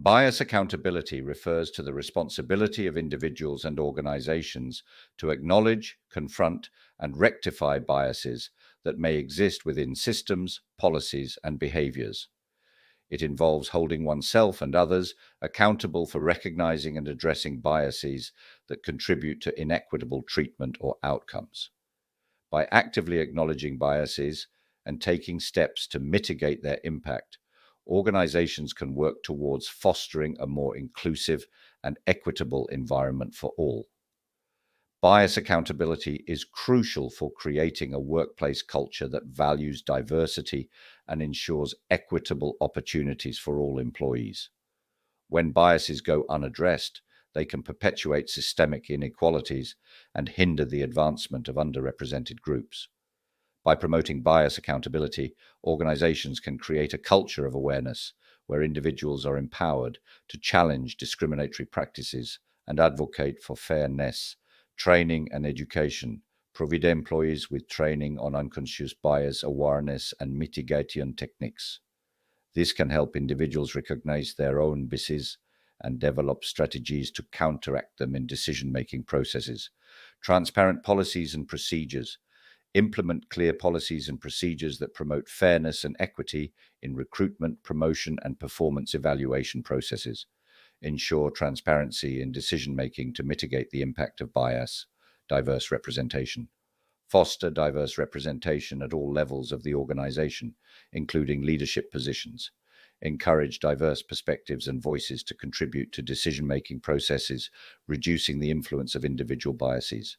Bias accountability refers to the responsibility of individuals and organizations to acknowledge, confront, and rectify biases that may exist within systems, policies, and behaviors. It involves holding oneself and others accountable for recognizing and addressing biases that contribute to inequitable treatment or outcomes. By actively acknowledging biases and taking steps to mitigate their impact, organizations can work towards fostering a more inclusive and equitable environment for all. Bias accountability is crucial for creating a workplace culture that values diversity and ensures equitable opportunities for all employees. When biases go unaddressed, they can perpetuate systemic inequalities and hinder the advancement of underrepresented groups. By promoting bias accountability, organizations can create a culture of awareness where individuals are empowered to challenge discriminatory practices and advocate for fairness. Training and education provide employees with training on unconscious bias awareness and mitigation techniques. This can help individuals recognize their own biases and develop strategies to counteract them in decision-making processes. Transparent policies and procedures. Implement clear policies and procedures that promote fairness and equity in recruitment, promotion, and performance evaluation processes. Ensure transparency in decision-making to mitigate the impact of bias. Diverse representation. Foster diverse representation at all levels of the organization, including leadership positions. Encourage diverse perspectives and voices to contribute to decision-making processes, reducing the influence of individual biases.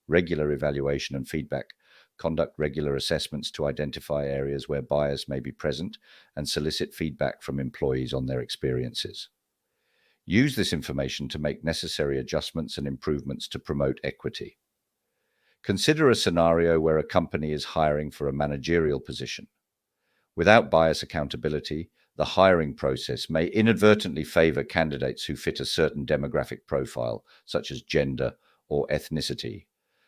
Regular evaluation and feedback. Conduct regular assessments to identify areas where bias may be present and solicit feedback from employees on their experiences. Use this information to make necessary adjustments and improvements to promote equity. Consider a scenario where a company is hiring for a managerial position. Without bias accountability, the hiring process may inadvertently favor candidates who fit a certain demographic profile, such as gender or ethnicity.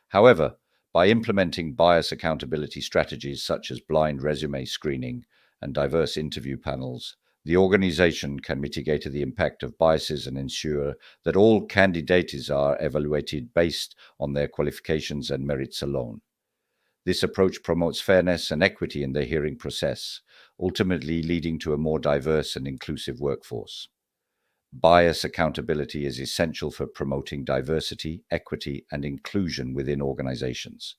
However, by implementing bias accountability strategies such as blind resume screening and diverse interview panels, the organization can mitigate the impact of biases and ensure that all candidates are evaluated based on their qualifications and merits alone. This approach promotes fairness and equity in the hiring process, ultimately leading to a more diverse and inclusive workforce. Bias accountability is essential for promoting diversity, equity, and inclusion within organizations.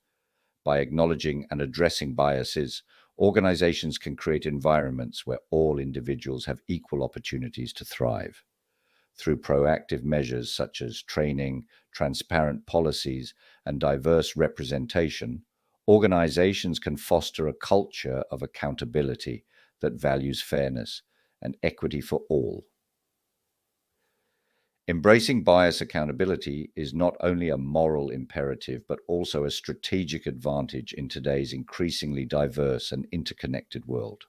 By acknowledging and addressing biases, organizations can create environments where all individuals have equal opportunities to thrive. Through proactive measures such as training, transparent policies, and diverse representation, organizations can foster a culture of accountability that values fairness and equity for all. Embracing bias accountability is not only a moral imperative, but also a strategic advantage in today's increasingly diverse and interconnected world.